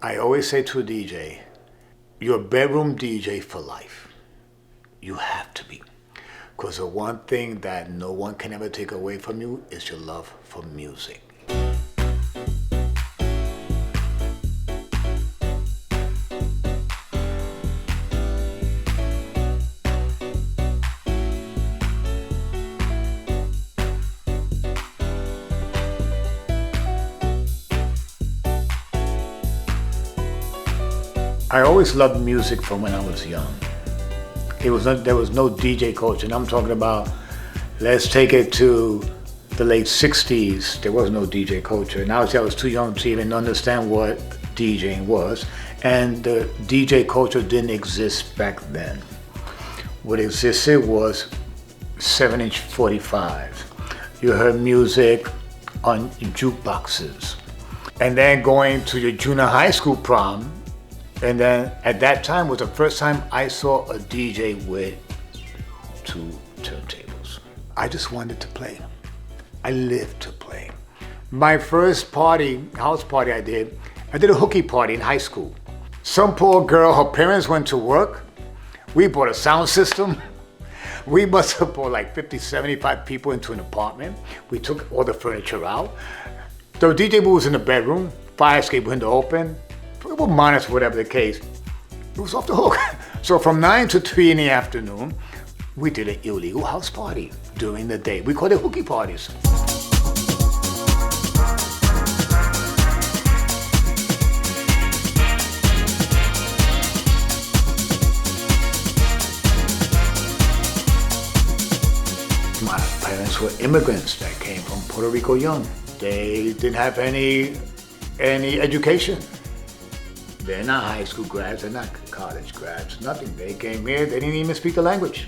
I always say to a DJ, you're a bedroom DJ for life. You have to be. Because the one thing that no one can ever take away from you is your love for music. I always loved music from when I was young. There was no DJ culture, and I'm talking about, let's take it to the late 60s. There was no DJ culture. And obviously I was too young to even understand what DJing was. And the DJ culture didn't exist back then. What existed was 7-inch 45s. You heard music on jukeboxes. And then going to your junior high school prom, and then at that time was the first time I saw a DJ with 2 turntables. I just wanted to play. I lived to play. My first party, house party I did a hooky party in high school. Some poor girl, her parents went to work. We bought a sound system. We must have brought like 50, 75 people into an apartment. We took all the furniture out. The DJ booth was in the bedroom, fire escape window open. It was minus whatever the case. It was off the hook. So from 9 to 3 in the afternoon, we did an illegal house party during the day. We called it hooky parties. My parents were immigrants that came from Puerto Rico young. They didn't have any education. They're not high school grads, they're not college grads, nothing. They came here, they didn't even speak the language.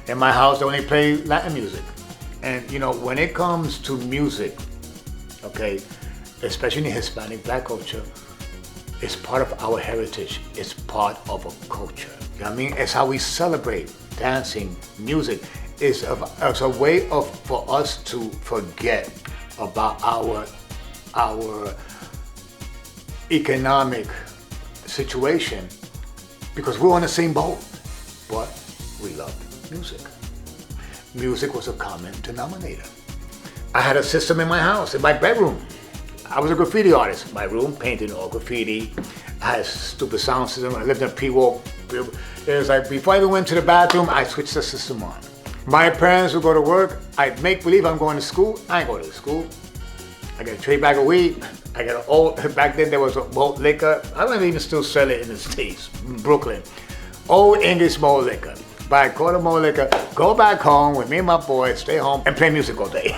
In my house, they only play Latin music. And you know, when it comes to music, okay, especially in the Hispanic black culture, it's part of our heritage. It's part of a culture. You know what I mean? It's how we celebrate dancing, music. It's a way for us to forget about our economic situation, because we're on the same boat, but we loved music. Music was a common denominator. I had a system in my house, in my bedroom. I was a graffiti artist. My room painted all graffiti. I had a stupid sound system. I lived in a P-Walk. It was like, before I even went to the bathroom, I switched the system on. My parents would go to work. I'd make believe I'm going to school. I ain't going to school. I got a tray bag of weed. I got an old, back then there was a malt liquor. I don't even still sell it in the States, in Brooklyn. Old English malt liquor. Buy a quarter malt liquor, go back home with me and my boy, stay home and play music all day.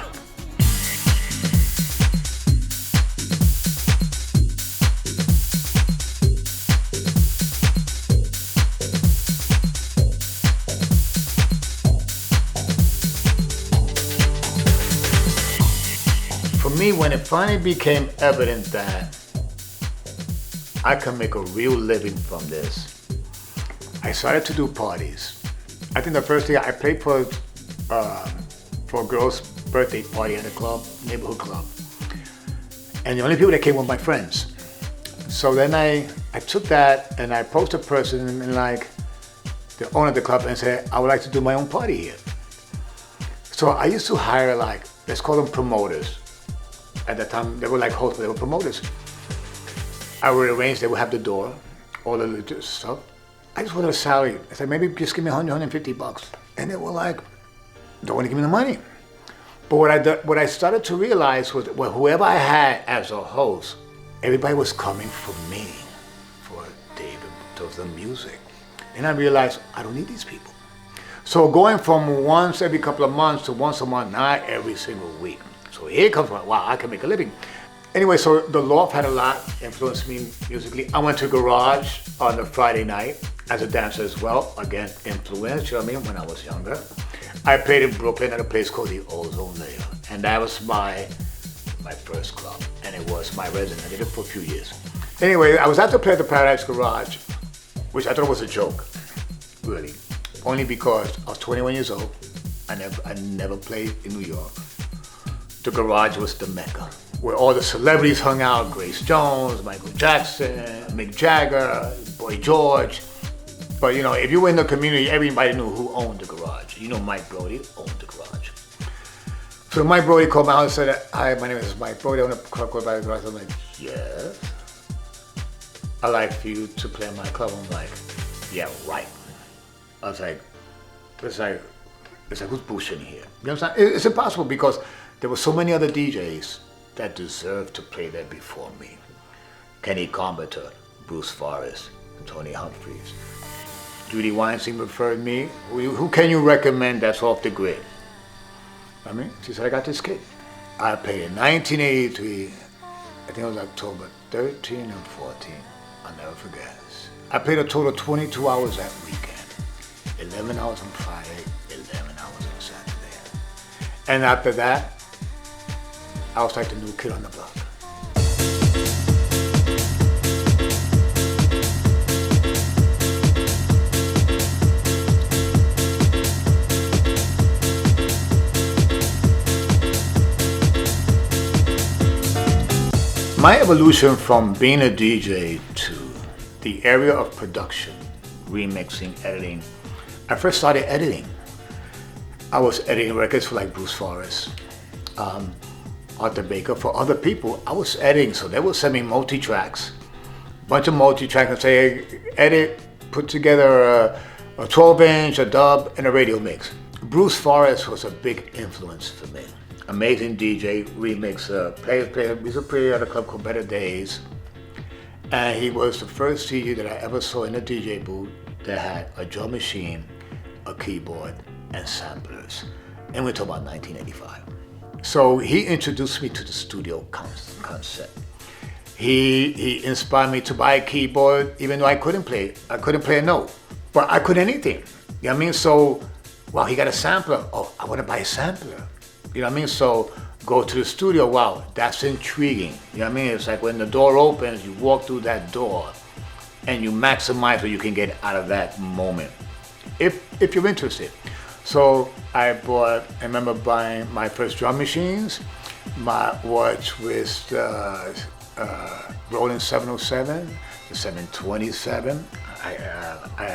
For me, when it finally became evident that I could make a real living from this, I started to do parties. I think the first day I played for a girl's birthday party at a club, neighborhood club. And the only people that came were my friends. So then I took that and I approached a person and like the owner of the club and said, I would like to do my own party here. So I used to hire like, let's call them promoters. At that time, they were like hosts, but they were promoters. I would arrange, they would have the door, all the legit stuff. I just wanted a salary. I said, maybe just give me $150. And they were like, don't want to give me the money. But what I started to realize was that whoever I had as a host, everybody was coming for me, for the music. And I realized, I don't need these people. So going from once every couple of months to once a month, not every single week. So here comes, wow, I can make a living. Anyway, so the loft had a lot influenced me musically. I went to Garage on a Friday night as a dancer as well. Again, influenced, you know what I mean, when I was younger. I played in Brooklyn at a place called the Ozone Layer. And that was my first club. And it was my residence. I did it for a few years. Anyway, I was out to play at the Paradise Garage, which I thought was a joke, really. Only because I was 21 years old. I never played in New York. The Garage was the Mecca. where all the celebrities hung out, Grace Jones, Michael Jackson, Mick Jagger, Boy George. But you know, if you were in the community, everybody knew who owned the garage. You know Mike Brody owned the garage. So Mike Brody called me out and said, "Hi, my name is Mike Brody. I own a club called by the garage." I'm like, "Yes. I'd like for you to play in my club." I'm like, "Yeah, right." I was like, it's like who's bullshitting here? You know what I'm saying? It's impossible because there were so many other DJs that deserved to play there before me. Kenny Carpenter, Bruce Forrest, Tony Humphries. Judy Weinstein referred me. Who can you recommend that's off the grid? I mean, she said, I got this kid. I played in 1983, I think it was October 13 and 14. I'll never forget. I played a total of 22 hours that weekend. 11 hours on Friday, 11 hours on Saturday. And after that, I was like the new kid on the block. My evolution from being a DJ to the area of production, remixing, editing. I first started editing. I was editing records for like Bruce Forrest, Arthur Baker, for other people. I was editing, so they would send me multi-tracks, bunch of multi-tracks and say, hey, edit, put together a 12-inch, a dub, and a radio mix. Bruce Forrest was a big influence for me. Amazing DJ, remixer, player. He used to play at a club called Better Days. And he was the first DJ that I ever saw in a DJ booth that had a drum machine, a keyboard, and samplers. And we're talking about 1985. So he introduced me to the studio concept. He inspired me to buy a keyboard, even though I couldn't play a note. But I could anything. You know what I mean? So, wow, he got a sampler. Oh, I want to buy a sampler. You know what I mean? So go to the studio. Wow, that's intriguing. You know what I mean? It's like when the door opens, you walk through that door and you maximize what you can get out of that moment. If you're interested. So I remember buying my first drum machines, my watch with the Roland 707, the 727. I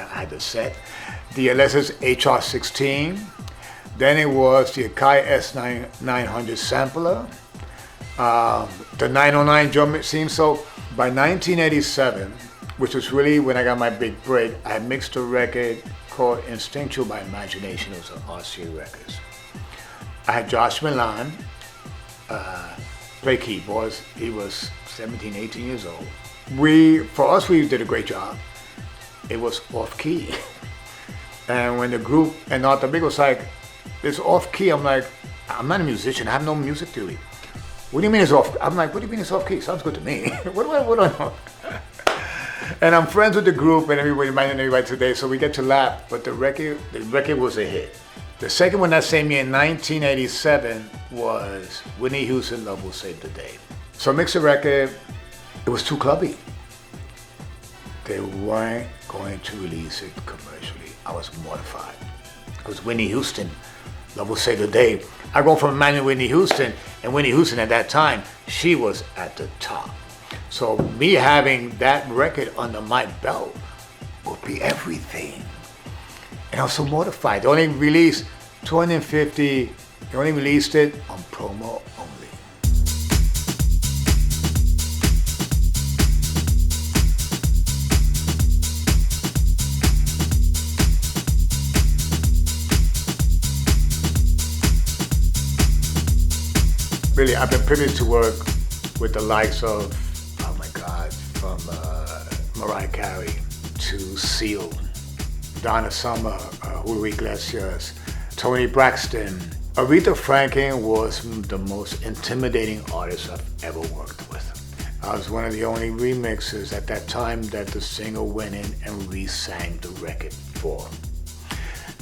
had the set. The Alexis HR16. Then it was the Akai S900 sampler, the 909 drum machine. So by 1987, which was really when I got my big break, I mixed a record called Instinctual by Imagination. It was on RCA Records. I had Josh Milan play keyboards. He was 17, 18 years old. For us, we did a great job. It was off key. And when the group, and Arthur Big was like, it's off key. I'm like, I'm not a musician. I have no music theory. What do you mean it's off? I'm like, what do you mean it's off key? Sounds good to me. What do I know? And I'm friends with the group and everybody today, so we get to laugh. But the record was a hit. The second one that same year in 1987 was Whitney Houston, Love Will Save the Day. So I mixed the record. It was too clubby. They weren't going to release it commercially. I was mortified. Because Whitney Houston, Love Will Save the Day. I go from Emmanuel Whitney Houston, and Whitney Houston at that time, she was at the top. So me having that record under my belt would be everything. And I was so mortified. They only released 250, they only released it on promo only. Really, I've been privileged to work with the likes of, oh my God, from Mariah Carey to Seal, Donna Summer, Julio Iglesias, Toni Braxton. Aretha Franklin was the most intimidating artist I've ever worked with. I was one of the only remixers at that time that the singer went in and re-sang the record for.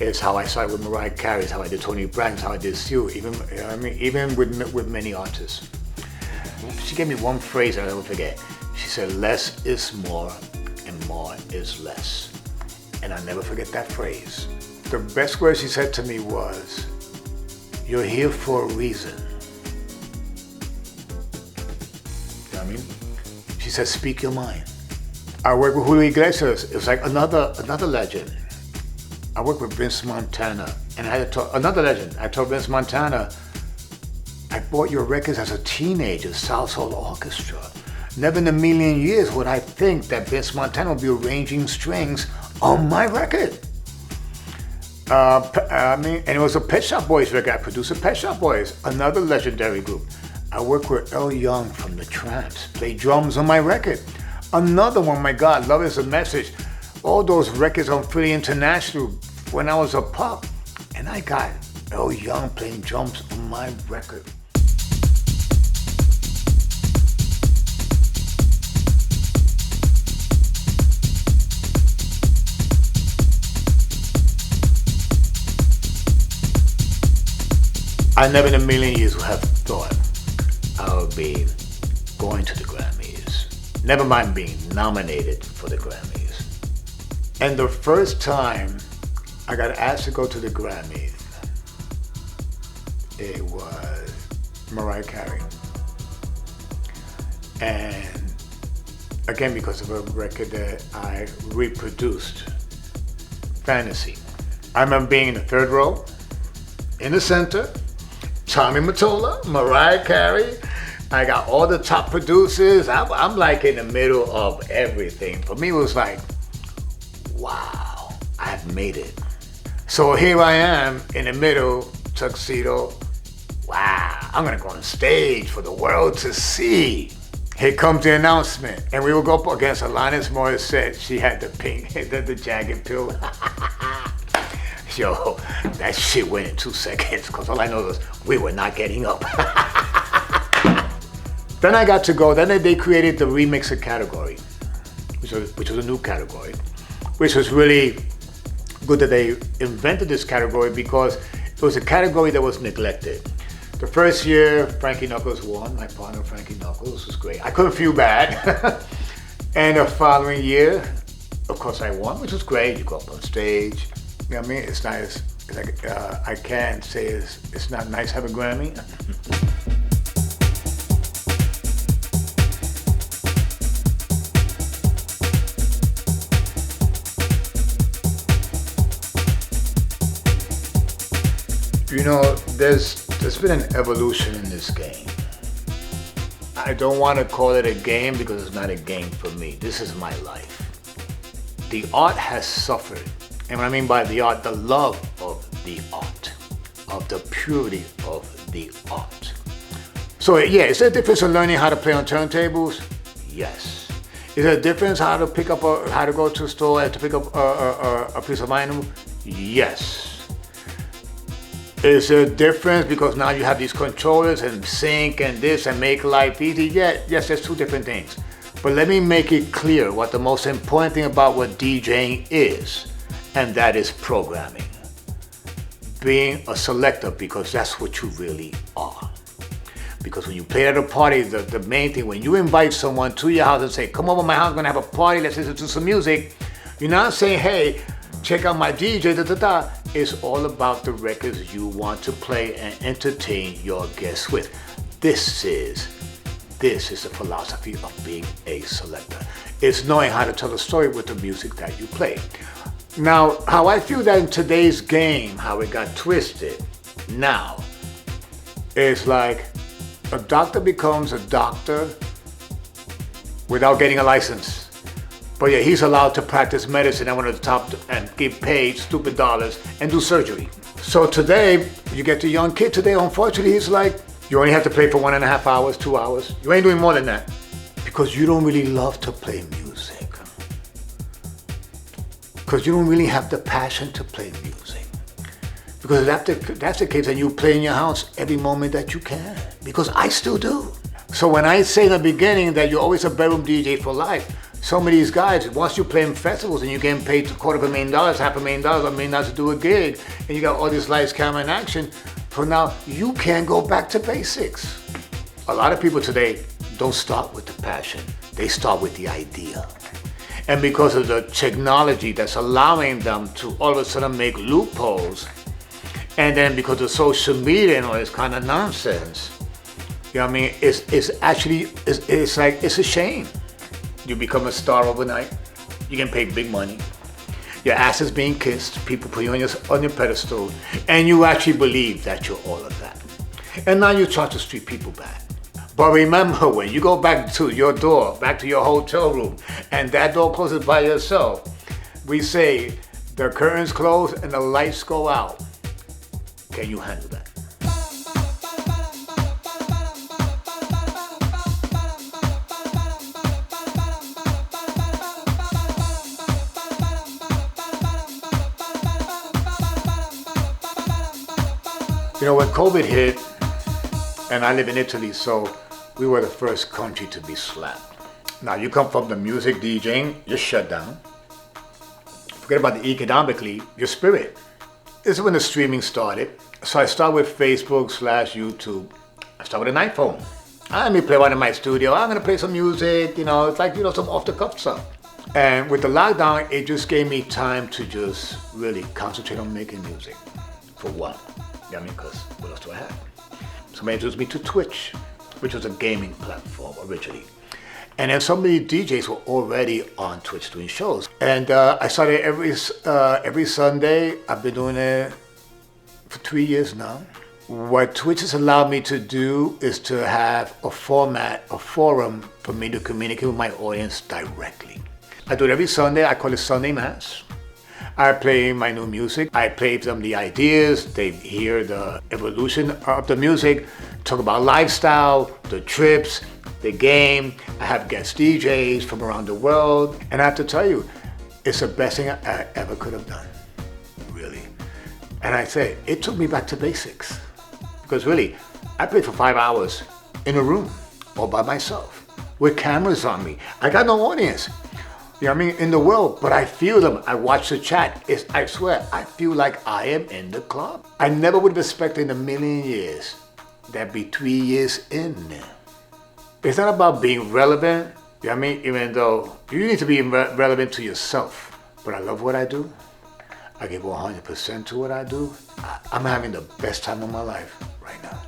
It's how I started with Mariah Carey, it's how I did Toni Braxton, it's how I did Seal, even with many artists. She gave me one phrase I'll never forget. She said, less is more and more is less. And I'll never forget that phrase. The best word she said to me was, you're here for a reason. I mean? She said, speak your mind. I worked with Julio Iglesias. It was like another legend. I worked with Vince Montana, and I had to talk, another legend. I told Vince Montana, I bought your records as a teenager, South Soul Orchestra. Never in a million years would I think that Vince Montana would be arranging strings on my record. And it was a Pet Shop Boys record. I produced a Pet Shop Boys, another legendary group. I worked with Earl Young from the Tramps, played drums on my record. Another one, my God, Love Is a Message. All those records on Philly International when I was a pup. And I got Earl Young playing drums on my record. I never in a million years would have thought I would be going to the Grammys. Never mind being nominated for the Grammys. And the first time I got asked to go to the Grammys, it was Mariah Carey. And again, because of a record that I reproduced, Fantasy. I remember being in the third row, in the center, Tommy Mottola, Mariah Carey. I got all the top producers. I'm like in the middle of everything. For me, it was like, wow, I've made it. So here I am in the middle, tuxedo. Wow, I'm gonna go on stage for the world to see. Here comes the announcement. And we will go up against Alanis Morissette. She had the pink, the jagged pill. Yo, that shit went in 2 seconds, because all I know was we were not getting up. Then I got to go, then they created the remixer category, which was a new category, which was really good that they invented this category because it was a category that was neglected. The first year, Frankie Knuckles won, my partner Frankie Knuckles was great. I couldn't feel bad. And the following year, of course I won, which was great. You go up on stage. You know what I mean? It's nice. It's like, I can't say it's not nice to have a Grammy. You know, there's been an evolution in this game. I don't want to call it a game because it's not a game for me. This is my life. The art has suffered. And what I mean by the art, the love of the art, of the purity of the art. So yeah, is there a difference in learning how to play on turntables? Yes. Is there a difference how to go to a store and to pick up a piece of item? Yes. Is there a difference because now you have these controllers and sync and this and make life easy? Yeah, yes, there's two different things. But let me make it clear what the most important thing about what DJing is. And that is programming. Being a selector, because that's what you really are. Because when you play at a party, the main thing, when you invite someone to your house and say, come over to my house, we're gonna have a party, let's listen to some music. You're not saying, hey, check out my DJ, da-da-da. It's all about the records you want to play and entertain your guests with. This is the philosophy of being a selector. It's knowing how to tell a story with the music that you play. Now, how I feel that in today's game, how it got twisted now, is like a doctor becomes a doctor without getting a license. But yeah, he's allowed to practice medicine at one of the top and get paid stupid dollars and do surgery. So today, you get the young kid today, unfortunately, he's like, you only have to play for 1.5 hours, 2 hours. You ain't doing more than that. Because you don't really love to play music. Because you don't really have the passion to play music. Because if that's the case, then you play in your house every moment that you can. Because I still do. So when I say in the beginning that you're always a bedroom DJ for life, some of these guys, once you play in festivals and you're getting paid $250,000, $500,000, $1 million to do a gig, and you got all this lights, camera, and action, for now, you can't go back to basics. A lot of people today don't start with the passion. They start with the idea. And because of the technology that's allowing them to all of a sudden make loopholes, and then because of social media and all this kind of nonsense, You know what I mean? It's like, it's a shame. You become a star overnight. You can pay big money. Your ass is being kissed. People put you on your pedestal. And you actually believe that you're all of that. And now you try to treat people bad. But remember, when you go back to your door, back to your hotel room, and that door closes by yourself, we say the curtains close and the lights go out. Can you handle that? You know, when COVID hit, and I live in Italy, so we were the first country to be slapped. Now, you come from the music DJing, you're shut down. Forget about the economically, your spirit. This is when the streaming started. So I started with Facebook/YouTube. I started with an iPhone. Let me play one in my studio. I'm gonna play some music, it's like, some off the cuff stuff. And with the lockdown, it just gave me time to just really concentrate on making music. For what? You know what I mean? Because what else do I have? Somebody introduced me to Twitch, which was a gaming platform originally. And then so many DJs were already on Twitch doing shows. And I started every Sunday. I've been doing it for 3 years now. What Twitch has allowed me to do is to have a format, a forum for me to communicate with my audience directly. I do it every Sunday. I call it Sunday Mass. I play my new music. I play them the ideas. They hear the evolution of the music, talk about lifestyle, the trips, the game. I have guest DJs from around the world. And I have to tell you, it's the best thing I ever could have done, really. And I say, it took me back to basics. Because really, I played for 5 hours in a room, all by myself, with cameras on me. I got no audience. You know what I mean? In the world, but I feel them. I watch the chat. I swear, I feel like I am in the club. I never would have expected in a million years that'd be 3 years in there. It's not about being relevant. You know what I mean? Even though you need to be relevant to yourself. But I love what I do. I give 100% to what I do. I'm having the best time of my life right now.